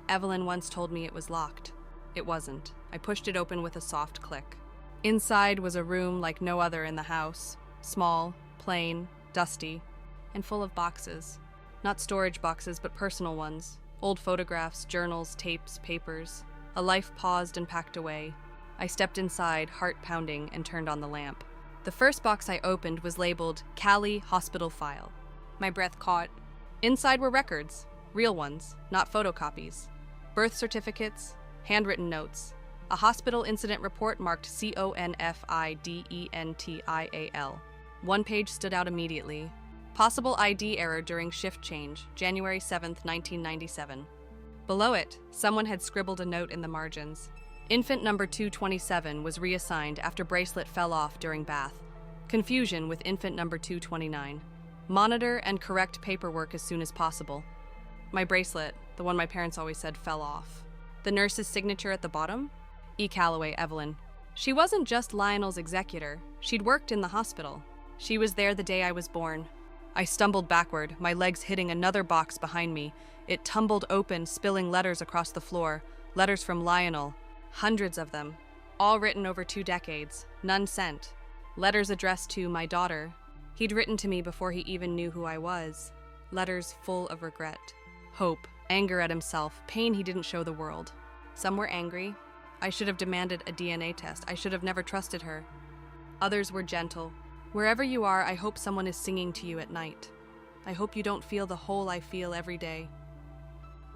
Evelyn once told me it was locked. It wasn't. I pushed it open with a soft click. Inside was a room like no other in the house. Small, plain, dusty, and full of boxes. Not storage boxes, but personal ones. Old photographs, journals, tapes, papers. A life paused and packed away. I stepped inside, heart pounding, and turned on the lamp. The first box I opened was labeled Cali Hospital File. My breath caught. Inside were records, real ones, not photocopies. Birth certificates, handwritten notes. A hospital incident report marked CONFIDENTIAL. One page stood out immediately. Possible ID error during shift change, January 7th, 1997. Below it, someone had scribbled a note in the margins. Infant number 227 was reassigned after bracelet fell off during bath. Confusion with infant number 229. Monitor and correct paperwork as soon as possible. My bracelet, the one my parents always said fell off. The nurse's signature at the bottom? E. Calloway, Evelyn. She wasn't just Lionel's executor. She'd worked in the hospital. She was there the day I was born. I stumbled backward, my legs hitting another box behind me. It tumbled open, spilling letters across the floor. Letters from Lionel. Hundreds of them. All written over 2 decades. None sent. Letters addressed to my daughter. He'd written to me before he even knew who I was. Letters full of regret. Hope. Anger at himself. Pain he didn't show the world. Some were angry. I should have demanded a DNA test. I should have never trusted her. Others were gentle. Wherever you are, I hope someone is singing to you at night. I hope you don't feel the hole I feel every day.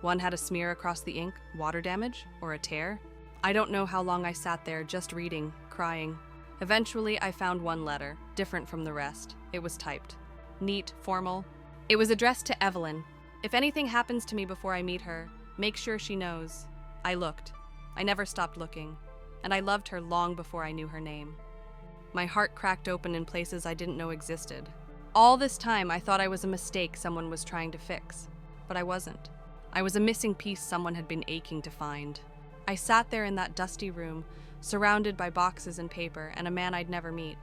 One had a smear across the ink, water damage, or a tear. I don't know how long I sat there just reading, crying. Eventually, I found one letter, different from the rest. It was typed. Neat, formal. It was addressed to Evelyn. If anything happens to me before I meet her, make sure she knows. I looked. I never stopped looking. And I loved her long before I knew her name. My heart cracked open in places I didn't know existed. All this time, I thought I was a mistake someone was trying to fix. But I wasn't. I was a missing piece someone had been aching to find. I sat there in that dusty room, surrounded by boxes and paper, and a man I'd never meet.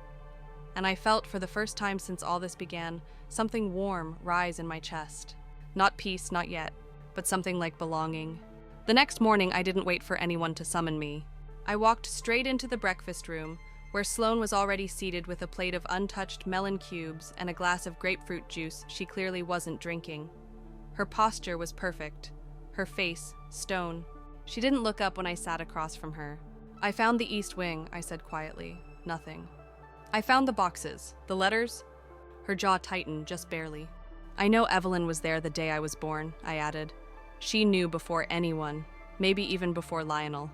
And I felt, for the first time since all this began, something warm rise in my chest. Not peace, not yet, but something like belonging. The next morning, I didn't wait for anyone to summon me. I walked straight into the breakfast room, where Sloane was already seated with a plate of untouched melon cubes and a glass of grapefruit juice she clearly wasn't drinking. Her posture was perfect. Her face, stone. She didn't look up when I sat across from her. I found the East Wing, I said quietly. Nothing. I found the boxes. The letters? Her jaw tightened, just barely. I know Evelyn was there the day I was born, I added. She knew before anyone, maybe even before Lionel.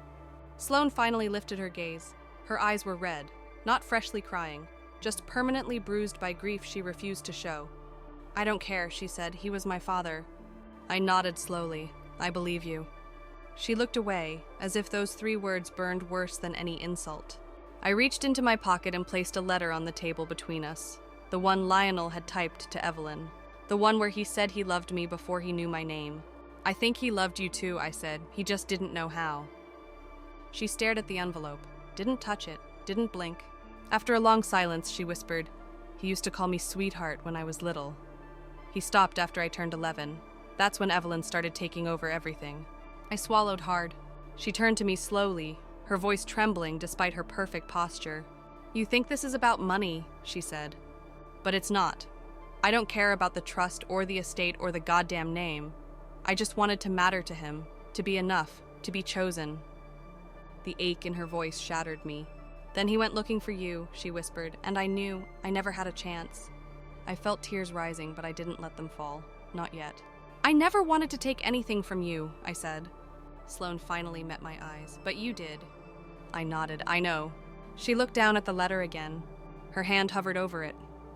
Sloane finally lifted her gaze. Her eyes were red, not freshly crying, just permanently bruised by grief she refused to show. I don't care, she said. He was my father. I nodded slowly. I believe you. She looked away, as if those 3 words burned worse than any insult. I reached into my pocket and placed a letter on the table between us. The one Lionel had typed to Evelyn. The one where he said he loved me before he knew my name. I think he loved you too, I said. He just didn't know how. She stared at the envelope. Didn't touch it, didn't blink. After a long silence, she whispered, "He used to call me sweetheart when I was little." He stopped after I turned 11. That's when Evelyn started taking over everything. I swallowed hard. She turned to me slowly, her voice trembling despite her perfect posture. "You think this is about money," she said. "But it's not. I don't care about the trust or the estate or the goddamn name. I just wanted to matter to him, to be enough, to be chosen." The ache in her voice shattered me. Then he went looking for you, she whispered, and I knew I never had a chance. I felt tears rising, but I didn't let them fall. Not yet. I never wanted to take anything from you, I said. Sloane finally met my eyes. But you did. I nodded. I know. She looked down at the letter again. Her hand hovered over it,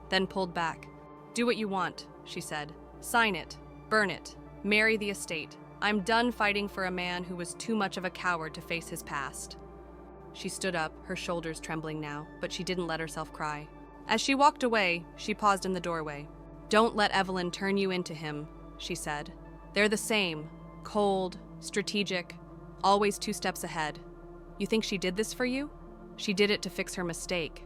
then pulled back. Do what you want, she said. Sign it. Burn it. Marry the estate. I'm done fighting for a man who was too much of a coward to face his past. She stood up, her shoulders trembling now, but she didn't let herself cry. As she walked away, she paused in the doorway. Don't let Evelyn turn you into him, she said. They're the same. Cold, strategic, always 2 steps ahead. You think she did this for you? She did it to fix her mistake.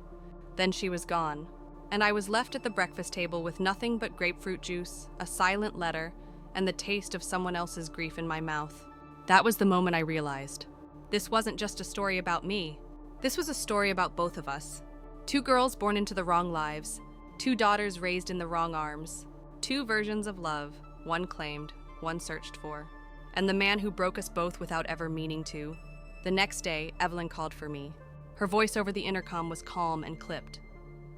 Then she was gone, and I was left at the breakfast table with nothing but grapefruit juice, a silent letter, and the taste of someone else's grief in my mouth. That was the moment I realized. This wasn't just a story about me. This was a story about both of us. 2 girls born into the wrong lives, 2 daughters raised in the wrong arms, 2 versions of love, one claimed, one searched for, and the man who broke us both without ever meaning to. The next day, Evelyn called for me. Her voice over the intercom was calm and clipped.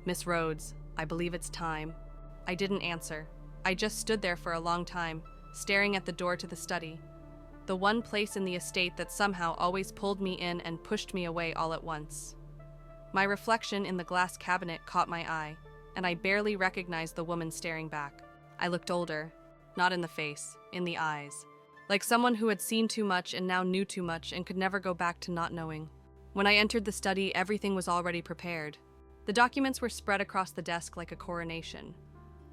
Miss Rhodes, I believe it's time. I didn't answer. I just stood there for a long time, staring at the door to the study, the one place in the estate that somehow always pulled me in and pushed me away all at once. My reflection in the glass cabinet caught my eye, and I barely recognized the woman staring back. I looked older, not in the face, in the eyes, like someone who had seen too much and now knew too much and could never go back to not knowing. When I entered the study, everything was already prepared. The documents were spread across the desk like a coronation.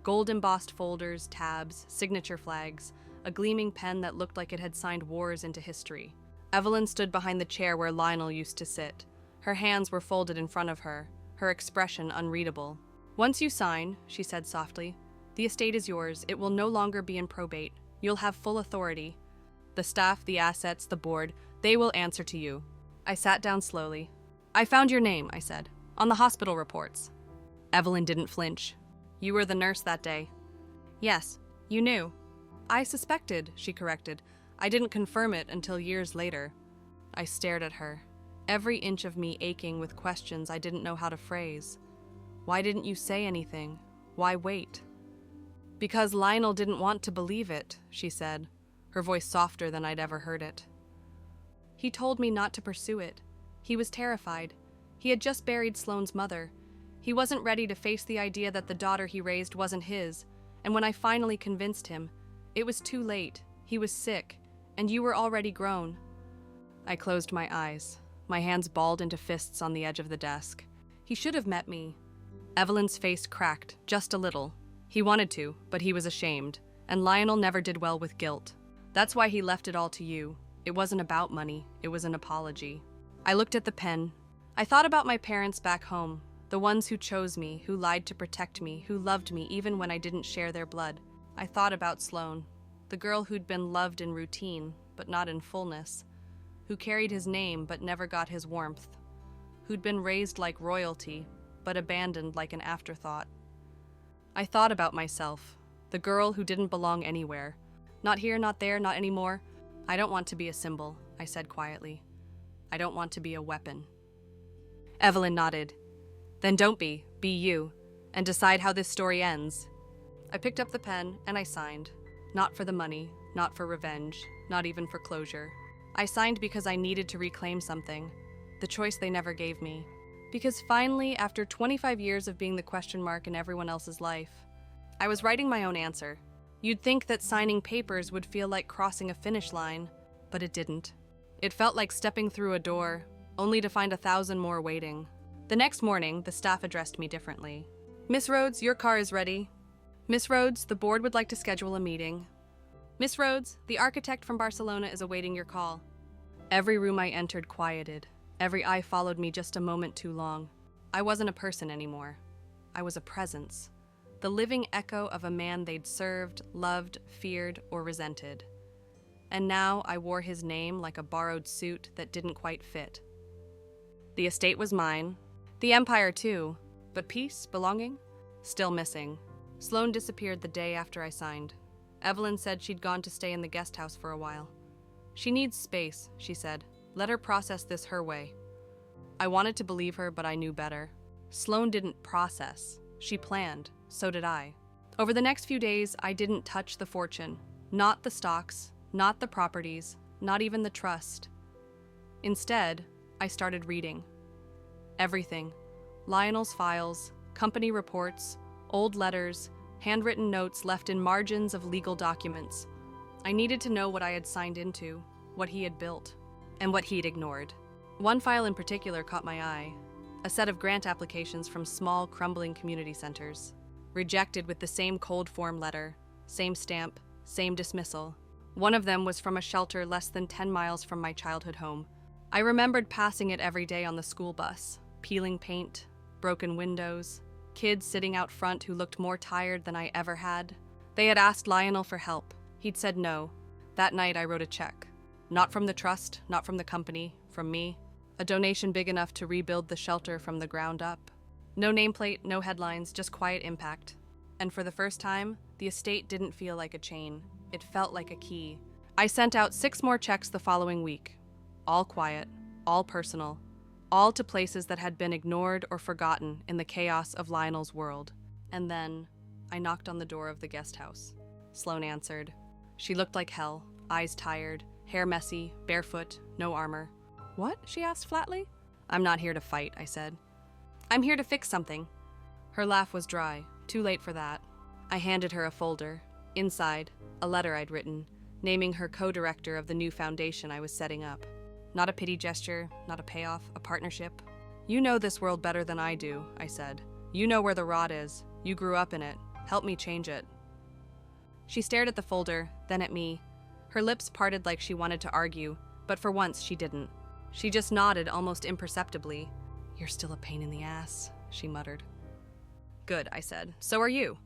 Gold-embossed folders, tabs, signature flags, a gleaming pen that looked like it had signed wars into history. Evelyn stood behind the chair where Lionel used to sit. Her hands were folded in front of her, her expression unreadable. Once you sign, she said softly, the estate is yours. It will no longer be in probate. You'll have full authority. The staff, the assets, the board, they will answer to you. I sat down slowly. I found your name, I said, on the hospital reports. Evelyn didn't flinch. You were the nurse that day. Yes, you knew. I suspected, she corrected. I didn't confirm it until years later. I stared at her, every inch of me aching with questions I didn't know how to phrase. Why didn't you say anything? Why wait? Because Lionel didn't want to believe it, she said, her voice softer than I'd ever heard it. He told me not to pursue it. He was terrified. He had just buried Sloane's mother. He wasn't ready to face the idea that the daughter he raised wasn't his, and when I finally convinced him, it was too late. He was sick, and you were already grown. I closed my eyes, my hands balled into fists on the edge of the desk. He should have met me. Evelyn's face cracked, just a little. He wanted to, but he was ashamed, and Lionel never did well with guilt. That's why he left it all to you. It wasn't about money, it was an apology. I looked at the pen. I thought about my parents back home, the ones who chose me, who lied to protect me, who loved me even when I didn't share their blood. I thought about Sloane, the girl who'd been loved in routine, but not in fullness, who carried his name but never got his warmth, who'd been raised like royalty, but abandoned like an afterthought. I thought about myself, the girl who didn't belong anywhere. Not here, not there, not anymore. I don't want to be a symbol, I said quietly. I don't want to be a weapon. Evelyn nodded. Then don't be you, and decide how this story ends. I picked up the pen and I signed. Not for the money, not for revenge, not even for closure. I signed because I needed to reclaim something, the choice they never gave me. Because finally, after 25 years of being the question mark in everyone else's life, I was writing my own answer. You'd think that signing papers would feel like crossing a finish line, but it didn't. It felt like stepping through a door, only to find 1,000 more waiting. The next morning, the staff addressed me differently. Miss Rhodes, your car is ready. Miss Rhodes, the board would like to schedule a meeting. Miss Rhodes, the architect from Barcelona is awaiting your call. Every room I entered quieted. Every eye followed me just a moment too long. I wasn't a person anymore. I was a presence. The living echo of a man they'd served, loved, feared, or resented. And now I wore his name like a borrowed suit that didn't quite fit. The estate was mine. The empire too. But peace, belonging? Still missing. Sloane disappeared the day after I signed. Evelyn said she'd gone to stay in the guest house for a while. She needs space, she said. Let her process this her way. I wanted to believe her, but I knew better. Sloane didn't process. She planned. So did I. Over the next few days, I didn't touch the fortune. Not the stocks, not the properties, not even the trust. Instead, I started reading. Everything. Lionel's files, company reports, old letters, handwritten notes left in margins of legal documents. I needed to know what I had signed into, what he had built, and what he'd ignored. One file in particular caught my eye, a set of grant applications from small, crumbling community centers, rejected with the same cold form letter, same stamp, same dismissal. One of them was from a shelter less than 10 miles from my childhood home. I remembered passing it every day on the school bus, peeling paint, broken windows, kids sitting out front who looked more tired than I ever had. They had asked Lionel for help. He'd said no. That night I wrote a check. Not from the trust, not from the company, from me. A donation big enough to rebuild the shelter from the ground up. No nameplate, no headlines, just quiet impact. And for the first time, the estate didn't feel like a chain. It felt like a key. I sent out 6 more checks the following week. All quiet, all personal, all to places that had been ignored or forgotten in the chaos of Lionel's world. And then, I knocked on the door of the guest house. Sloane answered. She looked like hell, eyes tired, hair messy, barefoot, no armor. "What?" she asked flatly. "I'm not here to fight," I said. "I'm here to fix something." Her laugh was dry. Too late for that. I handed her a folder. Inside, a letter I'd written, naming her co-director of the new foundation I was setting up. Not a pity gesture, not a payoff, a partnership. "You know this world better than I do," I said. "You know where the rot is. You grew up in it. Help me change it." She stared at the folder, then at me. Her lips parted like she wanted to argue, but for once she didn't. She just nodded almost imperceptibly. "You're still a pain in the ass," she muttered. "Good," I said. "So are you."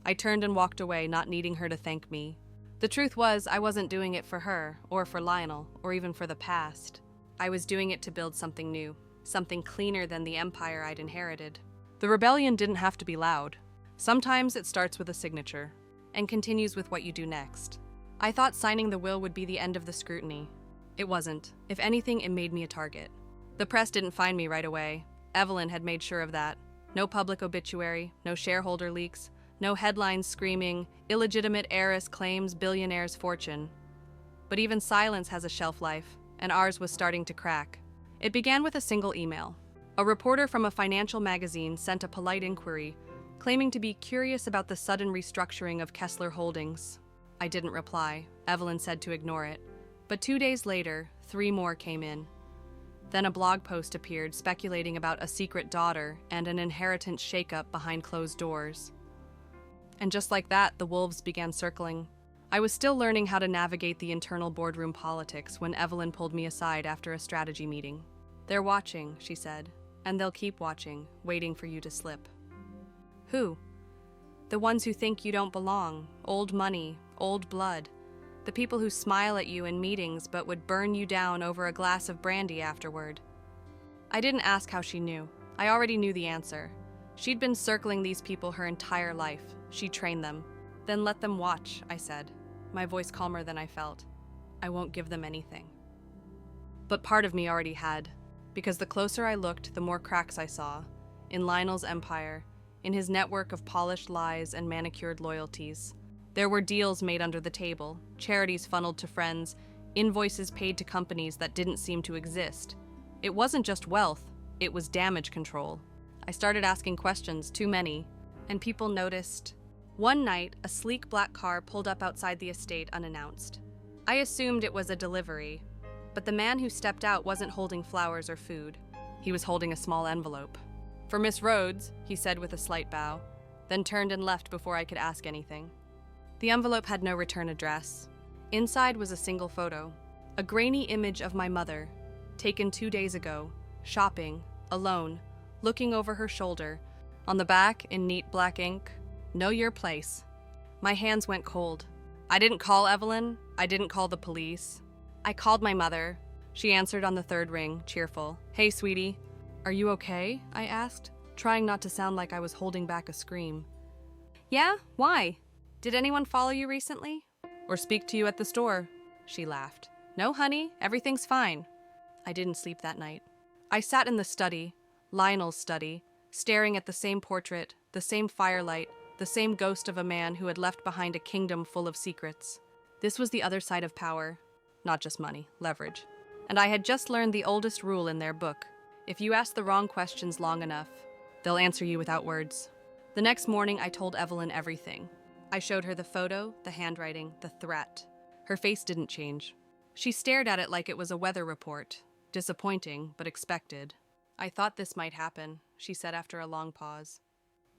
I turned and walked away, not needing her to thank me. The truth was, I wasn't doing it for her, or for Lionel, or even for the past. I was doing it to build something new, something cleaner than the empire I'd inherited. The rebellion didn't have to be loud. Sometimes it starts with a signature, and continues with what you do next. I thought signing the will would be the end of the scrutiny. It wasn't. If anything, it made me a target. The press didn't find me right away. Evelyn had made sure of that. No public obituary, no shareholder leaks, no headlines screaming, "Illegitimate heiress claims billionaire's fortune." But even silence has a shelf life, and ours was starting to crack. It began with a single email. A reporter from a financial magazine sent a polite inquiry, claiming to be curious about the sudden restructuring of Kessler Holdings. I didn't reply. Evelyn said to ignore it. But 2 days later, 3 more came in. Then a blog post appeared speculating about a secret daughter and an inheritance shakeup behind closed doors. And just like that, the wolves began circling. I was still learning how to navigate the internal boardroom politics when Evelyn pulled me aside after a strategy meeting. "They're watching," she said, "and they'll keep watching, waiting for you to slip." "Who?" "The ones who think you don't belong, old money, old blood. The people who smile at you in meetings but would burn you down over a glass of brandy afterward." I didn't ask how she knew. I already knew the answer. She'd been circling these people her entire life. She trained them. "Then let them watch," I said, my voice calmer than I felt. "I won't give them anything." But part of me already had, because the closer I looked, the more cracks I saw. In Lionel's empire, in his network of polished lies and manicured loyalties. There were deals made under the table, charities funneled to friends, invoices paid to companies that didn't seem to exist. It wasn't just wealth, it was damage control. I started asking questions, too many, and people noticed. One night, a sleek black car pulled up outside the estate unannounced. I assumed it was a delivery, but the man who stepped out wasn't holding flowers or food. He was holding a small envelope. "For Miss Rhodes," he said with a slight bow, then turned and left before I could ask anything. The envelope had no return address. Inside was a single photo, a grainy image of my mother, taken 2 days ago, shopping, alone, looking over her shoulder. On the back, in neat black ink, "Know your place." My hands went cold. I didn't call Evelyn. I didn't call the police. I called my mother. She answered on the 3rd ring, cheerful. "Hey, sweetie." "Are you okay?" I asked, trying not to sound like I was holding back a scream. "Yeah? Why? Did anyone follow you recently? Or speak to you at the store?" She laughed. "No, honey, everything's fine." I didn't sleep that night. I sat in the study, Lionel's study, staring at the same portrait, the same firelight, the same ghost of a man who had left behind a kingdom full of secrets. This was the other side of power, not just money, leverage. And I had just learned the oldest rule in their book. If you ask the wrong questions long enough, they'll answer you without words. The next morning, I told Evelyn everything. I showed her the photo, the handwriting, the threat. Her face didn't change. She stared at it like it was a weather report. Disappointing, but expected. I thought this might happen, she said after a long pause.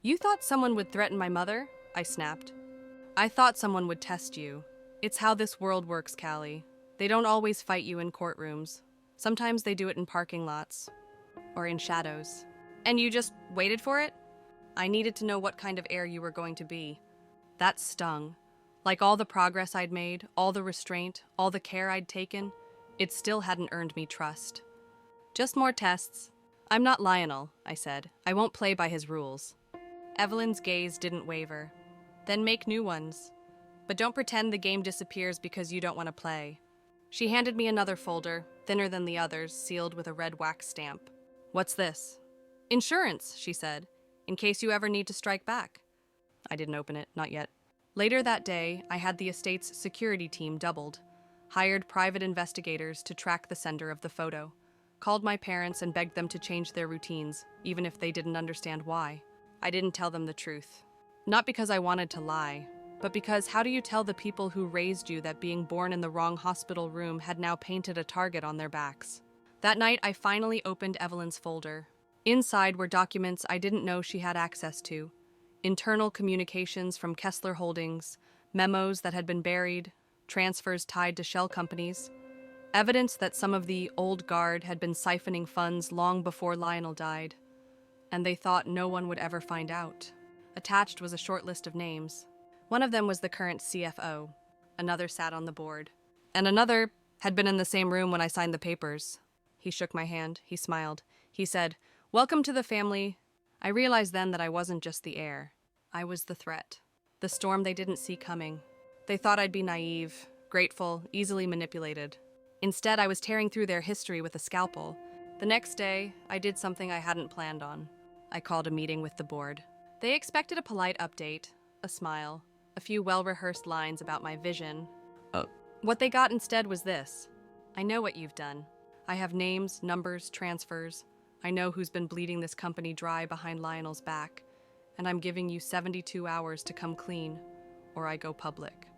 You thought someone would threaten my mother? I snapped. I thought someone would test you. It's how this world works, Callie. They don't always fight you in courtrooms. Sometimes they do it in parking lots. Or in shadows. And you just waited for it? I needed to know what kind of heir you were going to be. That stung. Like all the progress I'd made, all the restraint, all the care I'd taken, it still hadn't earned me trust. Just more tests. I'm not Lionel, I said. I won't play by his rules. Evelyn's gaze didn't waver. Then make new ones. But don't pretend the game disappears because you don't want to play. She handed me another folder, thinner than the others, sealed with a red wax stamp. What's this? Insurance, she said, in case you ever need to strike back. I didn't open it, not yet. Later that day, I had the estate's security team doubled, hired private investigators to track the sender of the photo, called my parents and begged them to change their routines, even if they didn't understand why. I didn't tell them the truth. Not because I wanted to lie, but because how do you tell the people who raised you that being born in the wrong hospital room had now painted a target on their backs? That night, I finally opened Evelyn's folder. Inside were documents I didn't know she had access to. Internal communications from Kessler Holdings, memos that had been buried, transfers tied to shell companies, evidence that some of the old guard had been siphoning funds long before Lionel died, and they thought no one would ever find out. Attached was a short list of names. One of them was the current CFO. Another sat on the board. And another had been in the same room when I signed the papers. He shook my hand. He smiled. He said, "Welcome to the family." I realized then that I wasn't just the heir. I was the threat. The storm they didn't see coming. They thought I'd be naive, grateful, easily manipulated. Instead, I was tearing through their history with a scalpel. The next day, I did something I hadn't planned on. I called a meeting with the board. They expected a polite update, a smile, a few well-rehearsed lines about my vision. What they got instead was this. I know what you've done. I have names, numbers, transfers. I know who's been bleeding this company dry behind Lionel's back, and I'm giving you 72 hours to come clean, or I go public.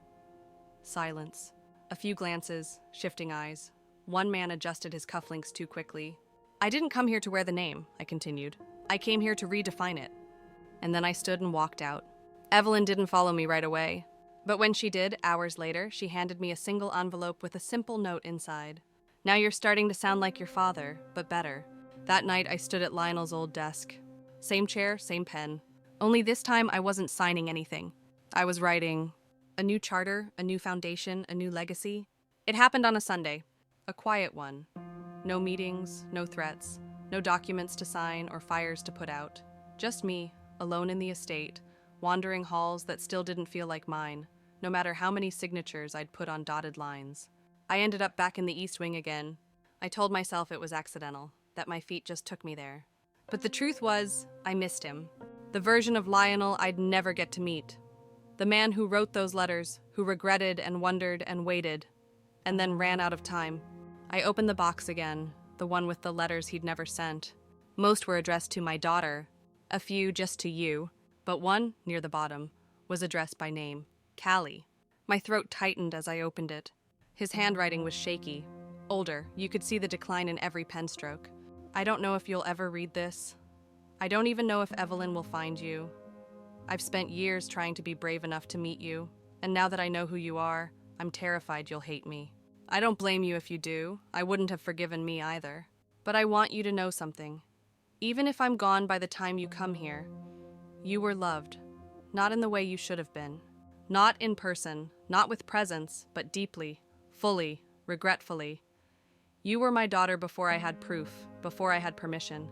Silence. A few glances, shifting eyes. One man adjusted his cufflinks too quickly. I didn't come here to wear the name, I continued. I came here to redefine it. And then I stood and walked out. Evelyn didn't follow me right away. But when she did, hours later, she handed me a single envelope with a simple note inside. Now you're starting to sound like your father, but better. That night, I stood at Lionel's old desk. Same chair, same pen. Only this time, I wasn't signing anything. I was writing a new charter, a new foundation, a new legacy. It happened on a Sunday. A quiet one. No meetings, no threats, no documents to sign or fires to put out. Just me, alone in the estate, wandering halls that still didn't feel like mine, no matter how many signatures I'd put on dotted lines. I ended up back in the East Wing again. I told myself it was accidental, that my feet just took me there. But the truth was, I missed him. The version of Lionel I'd never get to meet. The man who wrote those letters, who regretted and wondered and waited, and then ran out of time. I opened the box again, the one with the letters he'd never sent. Most were addressed to my daughter, a few just to you, but one, near the bottom, was addressed by name, Callie. My throat tightened as I opened it. His handwriting was shaky. Older, you could see the decline in every pen stroke. I don't know if you'll ever read this. I don't even know if Evelyn will find you. I've spent years trying to be brave enough to meet you, and now that I know who you are, I'm terrified you'll hate me. I don't blame you if you do. I wouldn't have forgiven me either. But I want you to know something. Even if I'm gone by the time you come here, you were loved. Not in the way you should have been. Not in person, not with presence, but deeply, fully, regretfully. You were my daughter before I had proof, before I had permission.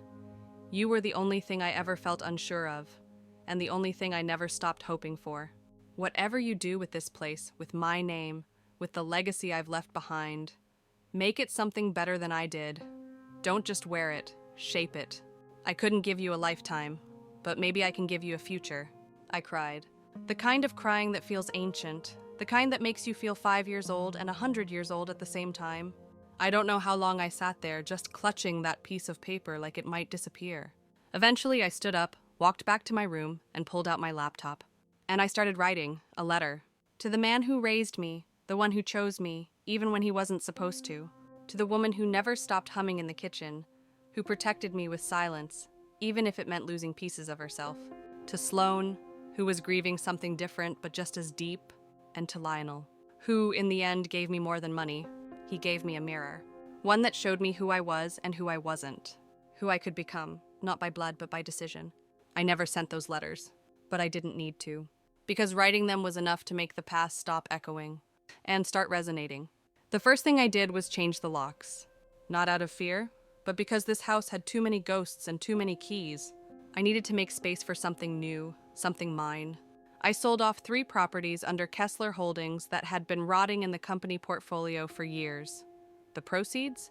You were the only thing I ever felt unsure of, and the only thing I never stopped hoping for. Whatever you do with this place, with my name, with the legacy I've left behind, make it something better than I did. Don't just wear it, shape it. I couldn't give you a lifetime, but maybe I can give you a future, I cried. The kind of crying that feels ancient, the kind that makes you feel 5 years old and 100 years old at the same time. I don't know how long I sat there, just clutching that piece of paper like it might disappear. Eventually, I stood up, walked back to my room, and pulled out my laptop. And I started writing a letter. To the man who raised me, the one who chose me, even when he wasn't supposed to. To the woman who never stopped humming in the kitchen, who protected me with silence, even if it meant losing pieces of herself. To Sloane, who was grieving something different but just as deep. And to Lionel, who, in the end, gave me more than money. He gave me a mirror. One that showed me who I was and who I wasn't. Who I could become, not by blood but by decision. I never sent those letters, but I didn't need to. Because writing them was enough to make the past stop echoing and start resonating. The first thing I did was change the locks. Not out of fear, but because this house had too many ghosts and too many keys. I needed to make space for something new, something mine. I sold off 3 properties under Kessler Holdings that had been rotting in the company portfolio for years. The proceeds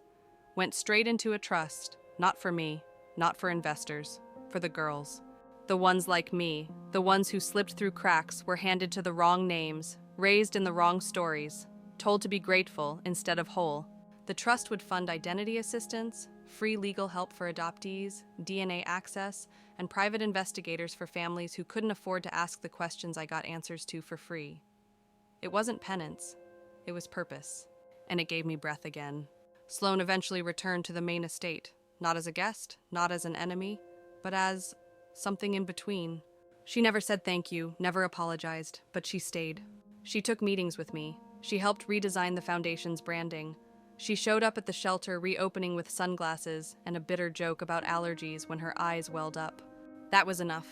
went straight into a trust, not for me, not for investors, for the girls. The ones like me, the ones who slipped through cracks, were handed to the wrong names, raised in the wrong stories, told to be grateful instead of whole. The trust would fund identity assistance, free legal help for adoptees, DNA access, and private investigators for families who couldn't afford to ask the questions I got answers to for free. It wasn't penance, it was purpose, and it gave me breath again. Sloane eventually returned to the main estate, not as a guest, not as an enemy, but as something in between. She never said thank you, never apologized, but she stayed. She took meetings with me. She helped redesign the foundation's branding. She showed up at the shelter reopening with sunglasses and a bitter joke about allergies when her eyes welled up. That was enough.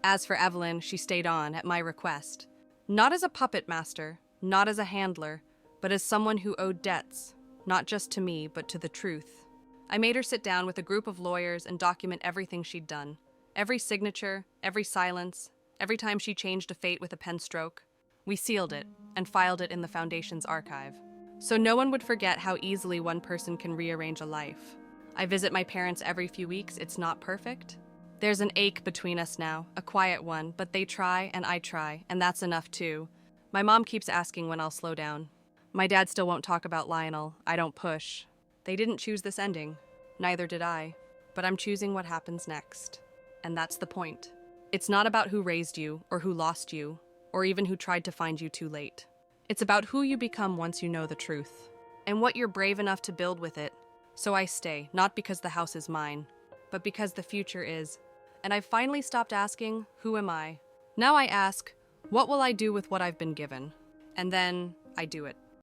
As for Evelyn, she stayed on at my request. Not as a puppet master, not as a handler, but as someone who owed debts, not just to me, but to the truth. I made her sit down with a group of lawyers and document everything she'd done. Every signature, every silence, every time she changed a fate with a pen stroke. We sealed it and filed it in the Foundation's archive. So no one would forget how easily one person can rearrange a life. I visit my parents every few weeks. It's not perfect. There's an ache between us now, a quiet one, but they try and I try, and that's enough too. My mom keeps asking when I'll slow down. My dad still won't talk about Lionel. I don't push. They didn't choose this ending. Neither did I. But I'm choosing what happens next. And that's the point. It's not about who raised you, or who lost you, or even who tried to find you too late. It's about who you become once you know the truth, and what you're brave enough to build with it. So I stay, not because the house is mine, but because the future is. And I've finally stopped asking, who am I? Now I ask, what will I do with what I've been given? And then I do it.